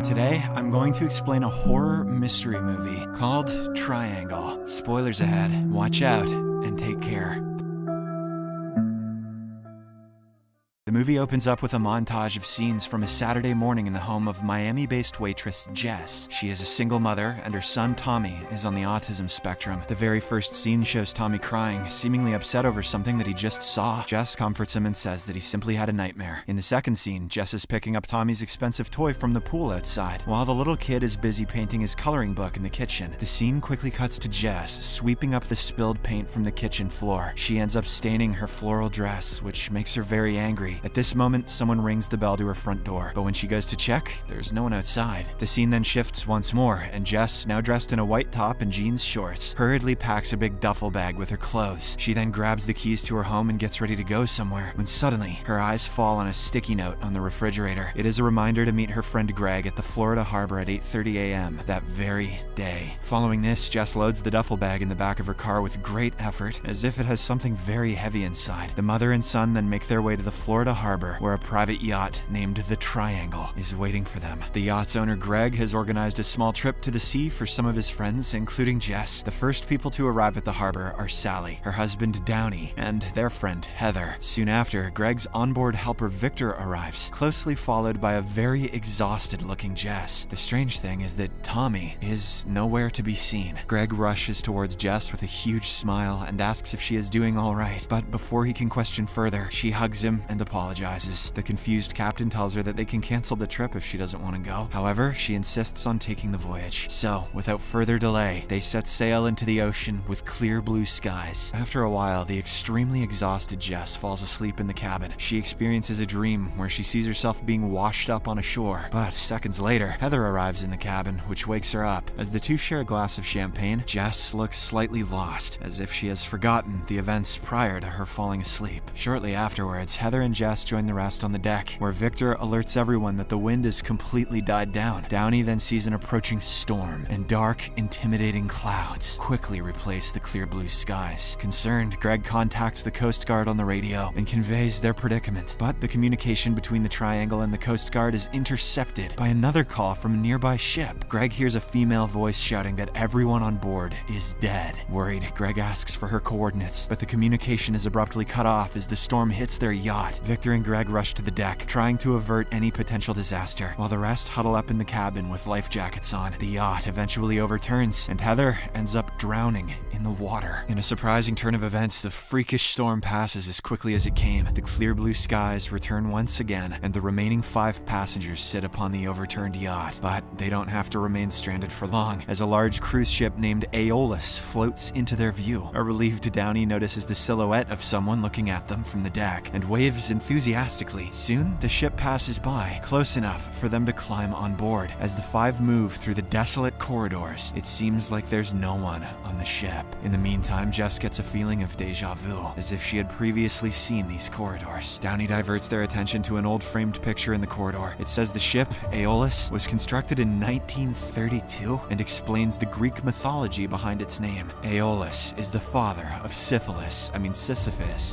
Today, I'm going to explain a horror mystery movie called Triangle. Spoilers ahead, watch out, and take care. The movie opens up with a montage of scenes from a Saturday morning in the home of Miami-based waitress Jess. She is a single mother, and her son Tommy is on the autism spectrum. The very first scene shows Tommy crying, seemingly upset over something that he just saw. Jess comforts him and says that he simply had a nightmare. In the second scene, Jess is picking up Tommy's expensive toy from the pool outside, while the little kid is busy painting his coloring book in the kitchen. The scene quickly cuts to Jess, sweeping up the spilled paint from the kitchen floor. She ends up staining her floral dress, which makes her very angry. At this moment, someone rings the bell to her front door, but when she goes to check, there's no one outside. The scene then shifts once more, and Jess, now dressed in a white top and jeans shorts, hurriedly packs a big duffel bag with her clothes. She then grabs the keys to her home and gets ready to go somewhere, when suddenly, her eyes fall on a sticky note on the refrigerator. It is a reminder to meet her friend Greg at the Florida Harbor at 8:30 a.m. that very day. Following this, Jess loads the duffel bag in the back of her car with great effort, as if it has something very heavy inside. The mother and son then make their way to the Florida Harbor, where a private yacht named the Triangle is waiting for them. The yacht's owner, Greg, has organized a small trip to the sea for some of his friends, including Jess. The first people to arrive at the harbor are Sally, her husband Downey, and their friend Heather. Soon after, Greg's onboard helper Victor arrives, closely followed by a very exhausted-looking Jess. The strange thing is that Tommy is nowhere to be seen. Greg rushes towards Jess with a huge smile and asks if she is doing all right, but before he can question further, she hugs him and apologizes. The confused captain tells her that they can cancel the trip if she doesn't want to go. However, she insists on taking the voyage. So, without further delay, they set sail into the ocean with clear blue skies. After a while, the extremely exhausted Jess falls asleep in the cabin. She experiences a dream where she sees herself being washed up on a shore. But seconds later, Heather arrives in the cabin, which wakes her up. As the two share a glass of champagne, Jess looks slightly lost, as if she has forgotten the events prior to her falling asleep. Shortly afterwards, Heather and Jess join the rest on the deck, where Victor alerts everyone that the wind has completely died down. Downey then sees an approaching storm, and dark, intimidating clouds quickly replace the clear blue skies. Concerned, Greg contacts the Coast Guard on the radio and conveys their predicament, but the communication between the Triangle and the Coast Guard is intercepted by another call from a nearby ship. Greg hears a female voice shouting that everyone on board is dead. Worried, Greg asks for her coordinates, but the communication is abruptly cut off as the storm hits their yacht. Victor and Greg rush to the deck, trying to avert any potential disaster, while the rest huddle up in the cabin with life jackets on. The yacht eventually overturns, and Heather ends up drowning in the water. In a surprising turn of events, the freakish storm passes as quickly as it came. The clear blue skies return once again, and the remaining 5 passengers sit upon the overturned yacht. But they don't have to remain stranded for long, as a large cruise ship named Aeolus floats into their view. A relieved Downey notices the silhouette of someone looking at them from the deck, and waves enthusiastically. Soon, the ship passes by, close enough for them to climb on board. As the 5 move through the desolate corridors, it seems like there's no one on the ship. In the meantime, Jess gets a feeling of deja vu, as if she had previously seen these corridors. Downey diverts their attention to an old framed picture in the corridor. It says the ship, Aeolus, was constructed in 1932 and explains the Greek mythology behind its name. Aeolus is the father of Sisyphus,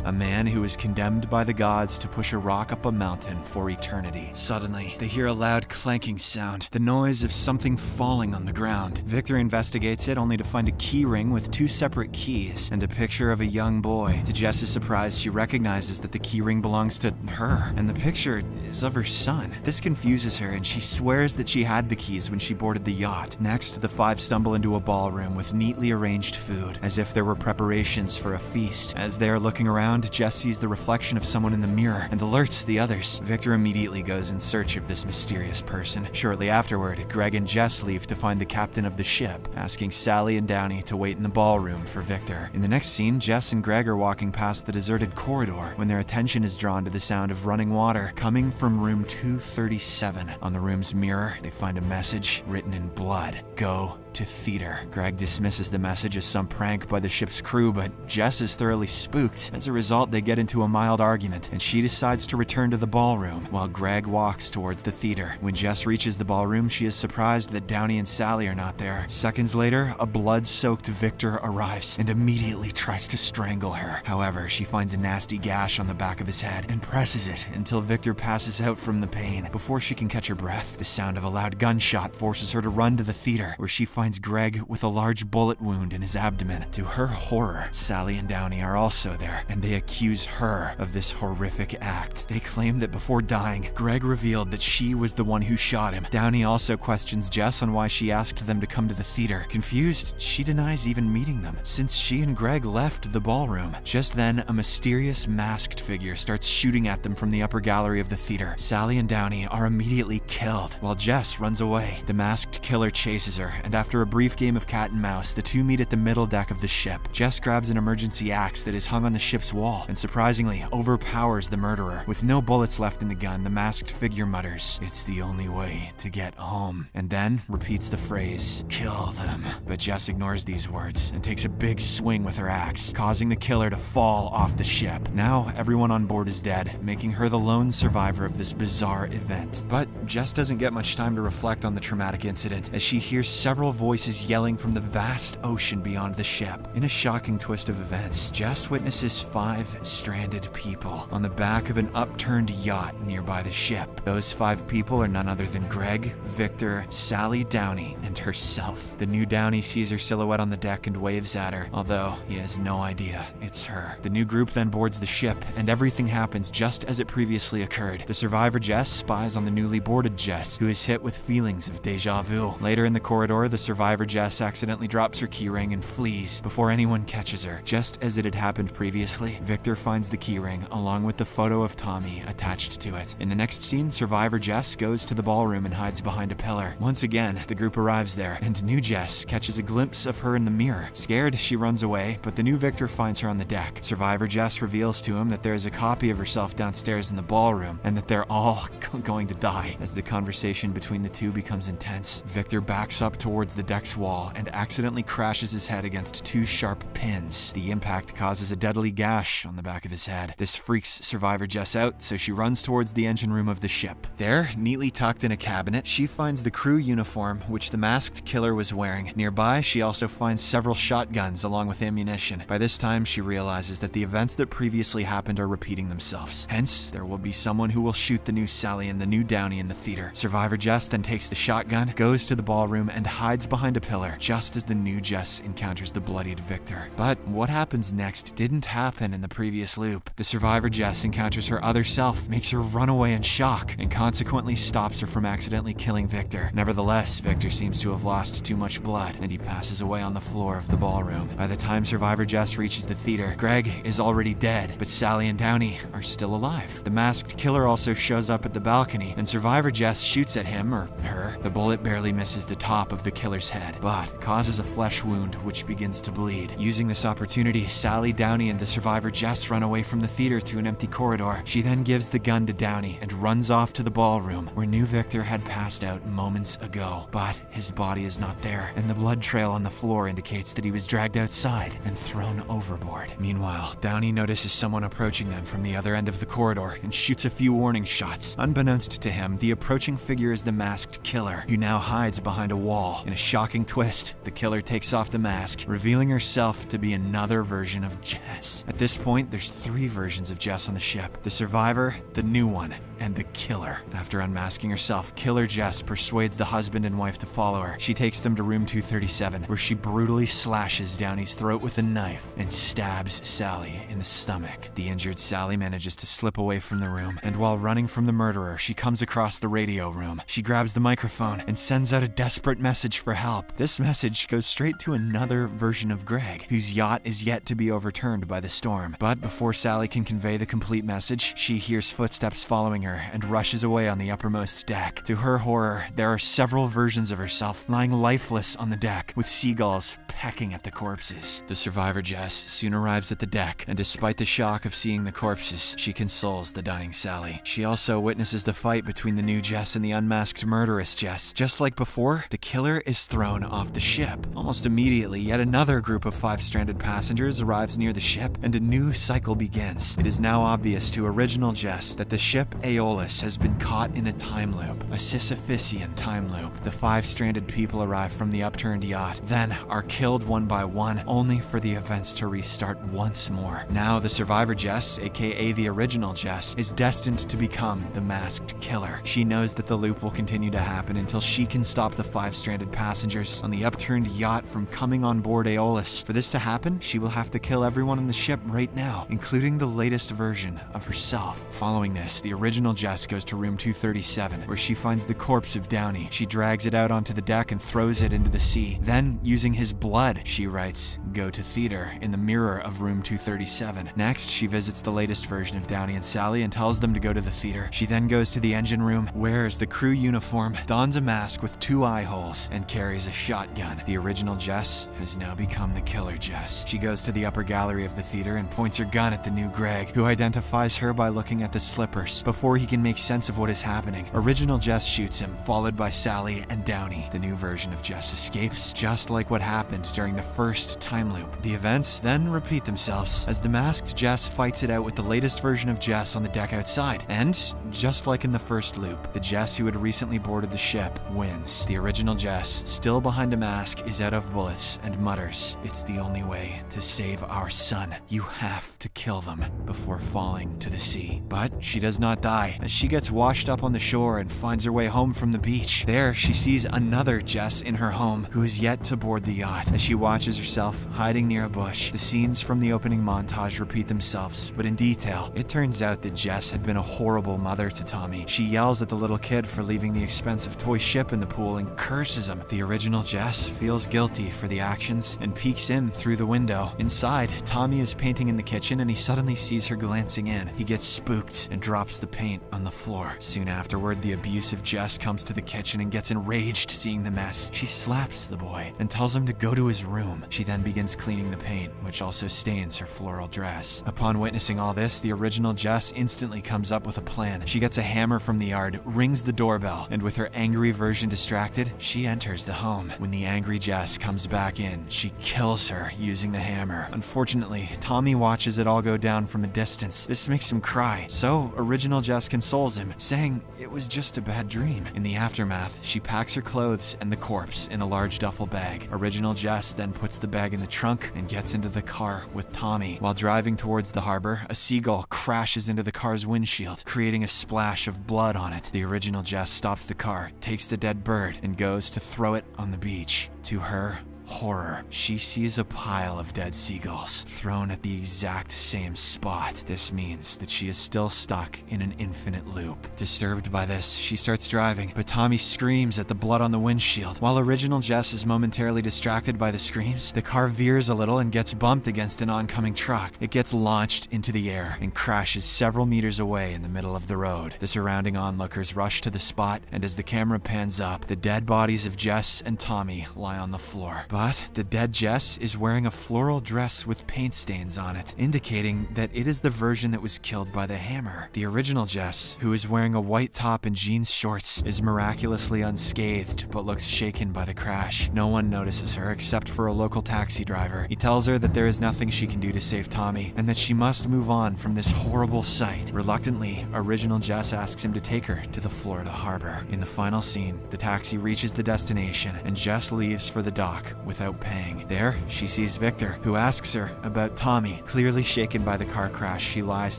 a man who was condemned by the gods to push a rock up a mountain for eternity. Suddenly, they hear a loud clanking sound, the noise of something falling on the ground. Victor investigates it only to find a key ring with 2 separate keys and a picture of a young boy. To Jess's surprise, she recognizes that the key ring belongs to her, and the picture is of her son. This confuses her, and she swears that she had the keys when she boarded the yacht. Next, the 5 stumble into a ballroom with neatly arranged food, as if there were preparations for a feast. As they are looking around, Jess sees the reflection of someone in the mirror and alerts the others. Victor immediately goes in search of this mysterious person. Shortly afterward, Greg and Jess leave to find the captain of the ship, asking Sally and Downey to wait in the ballroom for Victor. In the next scene, Jess and Greg are walking past the deserted corridor when their attention is drawn to the sound of running water coming from room 237. On the room's mirror, they find a message written in blood. Go to theater. Greg dismisses the message as some prank by the ship's crew, but Jess is thoroughly spooked. As a result, they get into a mild argument, and she decides to return to the ballroom, while Greg walks towards the theater. When Jess reaches the ballroom, she is surprised that Downey and Sally are not there. Seconds later, a blood-soaked Victor arrives and immediately tries to strangle her. However, she finds a nasty gash on the back of his head and presses it until Victor passes out from the pain. Before she can catch her breath, the sound of a loud gunshot forces her to run to the theater, where she finds Greg with a large bullet wound in his abdomen. To her horror, Sally and Downey are also there, and they accuse her of this horrific act. They claim that before dying, Greg revealed that she was the one who shot him. Downey also questions Jess on why she asked them to come to the theater. Confused, she denies even meeting them, since she and Greg left the ballroom. Just then, a mysterious masked figure starts shooting at them from the upper gallery of the theater. Sally and Downey are immediately killed, while Jess runs away. The masked killer chases her, and after a brief game of cat and mouse, the two meet at the middle deck of the ship. Jess grabs an emergency axe that is hung on the ship's wall, and surprisingly overpowers the murderer. With no bullets left in the gun, the masked figure mutters, "It's the only way to get home," and then repeats the phrase, "Kill them." But Jess ignores these words and takes a big swing with her axe, causing the killer to fall off the ship. Now, everyone on board is dead, making her the lone survivor of this bizarre event. But Jess doesn't get much time to reflect on the traumatic incident, as she hears several voices yelling from the vast ocean beyond the ship. In a shocking twist of events, Jess witnesses 5 stranded people on the back of an upturned yacht nearby the ship. Those 5 people are none other than Greg, Victor, Sally, Downey, and herself. The new Downey sees her silhouette on the deck and waves at her, although he has no idea it's her. The new group then boards the ship, and everything happens just as it previously occurred. The survivor Jess spies on the newly boarded Jess, who is hit with feelings of deja vu. Later in the corridor, the survivor Jess accidentally drops her keyring and flees before anyone catches her. Just as it had happened previously, Victor finds the keyring along with the photo of Tommy attached to it. In the next scene, survivor Jess goes to the ballroom and hides behind a pillar. Once again, the group arrives there, and new Jess catches a glimpse of her in the mirror. Scared, she runs away, but the new Victor finds her on the deck. Survivor Jess reveals to him that there is a copy of herself downstairs in the ballroom, and that they're all going to die. As the conversation between the two becomes intense, Victor backs up towards the deck's wall and accidentally crashes his head against 2 sharp pins. The impact causes a deadly gash on the back of his head. This freaks survivor Jess out, so she runs towards the engine room of the ship. There, neatly tucked in a cabinet, she finds the crew uniform which the masked killer was wearing. Nearby, she also finds several shotguns along with ammunition. By this time, she realizes that the events that previously happened are repeating themselves. Hence, there will be someone who will shoot the new Sally and the new Downey in the theater. Survivor Jess then takes the shotgun, goes to the ballroom, and hides behind a pillar, just as the new Jess encounters the bloodied Victor. But what happens next didn't happen in the previous loop. The survivor Jess encounters her other self, makes her run away in shock, and consequently stops her from accidentally killing Victor. Nevertheless, Victor seems to have lost too much blood, and he passes away on the floor of the ballroom. By the time survivor Jess reaches the theater, Greg is already dead, but Sally and Downey are still alive. The masked killer also shows up at the balcony, and survivor Jess shoots at him, or her. The bullet barely misses the top of the killer's head, but causes a flesh wound which begins to bleed. Using this opportunity, Sally, Downey, and the survivor Jess run away from the theater to an empty corridor. She then gives the gun to Downey and runs off to the ballroom, where new Victor had passed out moments ago. But his body is not there, and the blood trail on the floor indicates that he was dragged outside and thrown overboard. Meanwhile, Downey notices someone approaching them from the other end of the corridor and shoots a few warning shots. Unbeknownst to him, the approaching figure is the masked killer, who now hides behind a wall. In a shocking twist, the killer takes off the mask, revealing herself to be another version of Jess. At this point, there's 3 versions of Jess on the ship: the survivor, the new one, and the killer. After unmasking herself, Killer Jess persuades the husband and wife to follow her. She takes them to room 237, where she brutally slashes Downey's throat with a knife and stabs Sally in the stomach. The injured Sally manages to slip away from the room, and while running from the murderer, she comes across the radio room. She grabs the microphone and sends out a desperate message for help. This message goes straight to another version of Greg, whose yacht is yet to be overturned by the storm. But before Sally can convey the complete message, she hears footsteps following her her and rushes away on the uppermost deck. To her horror, there are several versions of herself lying lifeless on the deck, with seagulls pecking at the corpses. The survivor Jess soon arrives at the deck, and despite the shock of seeing the corpses, she consoles the dying Sally. She also witnesses the fight between the new Jess and the unmasked murderous Jess. Just like before, the killer is thrown off the ship. Almost immediately, yet another group of 5 stranded passengers arrives near the ship, and a new cycle begins. It is now obvious to original Jess that the ship Aeolus has been caught in a time loop, a Sisyphusian time loop. The 5 stranded people arrive from the upturned yacht, then are killed one by one, only for the events to restart once more. Now the survivor Jess, aka the original Jess, is destined to become the masked killer. She knows that the loop will continue to happen until she can stop the 5 stranded passengers on the upturned yacht from coming on board Aeolus. For this to happen, she will have to kill everyone on the ship right now, including the latest version of herself. Following this, the original Jess goes to room 237, where she finds the corpse of Downey. She drags it out onto the deck and throws it into the sea. Then, using his blood, she writes, "Go to theater," in the mirror of room 237. Next, she visits the latest version of Downey and Sally and tells them to go to the theater. She then goes to the engine room, wears the crew uniform, dons a mask with 2 eye holes, and carries a shotgun. The original Jess has now become the killer Jess. She goes to the upper gallery of the theater and points her gun at the new Greg, who identifies her by looking at the slippers. Before he can make sense of what is happening, original Jess shoots him, followed by Sally and Downey. The new version of Jess escapes, just like what happened during the first time loop. The events then repeat themselves as the masked Jess fights it out with the latest version of Jess on the deck outside. And, just like in the first loop, the Jess who had recently boarded the ship wins. The original Jess, still behind a mask, is out of bullets and mutters, "It's the only way to save our son. You have to kill them before falling to the sea." But she does not die, as she gets washed up on the shore and finds her way home from the beach. There, she sees another Jess in her home who is yet to board the yacht. As she watches herself hiding near a bush, the scenes from the opening montage repeat themselves, but in detail. It turns out that Jess had been a horrible mother to Tommy. She yells at the little kid for leaving the expensive toy ship in the pool and curses him. The original Jess feels guilty for the actions and peeks in through the window. Inside, Tommy is painting in the kitchen and he suddenly sees her glancing in. He gets spooked and drops the paint on the floor. Soon afterward, the abusive Jess comes to the kitchen and gets enraged seeing the mess. She slaps the boy and tells him to go to his room. She then begins cleaning the paint, which also stains her floral dress. Upon witnessing all this, the original Jess instantly comes up with a plan. She gets a hammer from the yard, rings the doorbell, and with her angry version distracted, she enters the home. When the angry Jess comes back in, she kills her using the hammer. Unfortunately, Tommy watches it all go down from a distance. This makes him cry, so original Jess consoles him, saying it was just a bad dream. In the aftermath, she packs her clothes and the corpse in a large duffel bag. Original Jess then puts the bag in the trunk and gets into the car with Tommy. While driving towards the harbor, a seagull crashes into the car's windshield, creating a splash of blood on it. The original Jess stops the car, takes the dead bird, and goes to throw it on the beach. To her horror, she sees a pile of dead seagulls thrown at the exact same spot. This means that she is still stuck in an infinite loop. Disturbed by this, she starts driving, but Tommy screams at the blood on the windshield. While original Jess is momentarily distracted by the screams, the car veers a little and gets bumped against an oncoming truck. It gets launched into the air and crashes several meters away in the middle of the road. The surrounding onlookers rush to the spot, and as the camera pans up, the dead bodies of Jess and Tommy lie on the floor. But the dead Jess is wearing a floral dress with paint stains on it, indicating that it is the version that was killed by the hammer. The original Jess, who is wearing a white top and jeans shorts, is miraculously unscathed but looks shaken by the crash. No one notices her except for a local taxi driver. He tells her that there is nothing she can do to save Tommy and that she must move on from this horrible sight. Reluctantly, original Jess asks him to take her to the Florida harbor. In the final scene, the taxi reaches the destination and Jess leaves for the dock without paying. There, she sees Victor, who asks her about Tommy. Clearly shaken by the car crash, she lies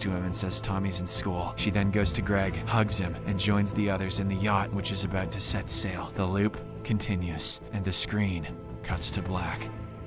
to him and says Tommy's in school. She then goes to Greg, hugs him, and joins the others in the yacht, which is about to set sail. The loop continues, and the screen cuts to black.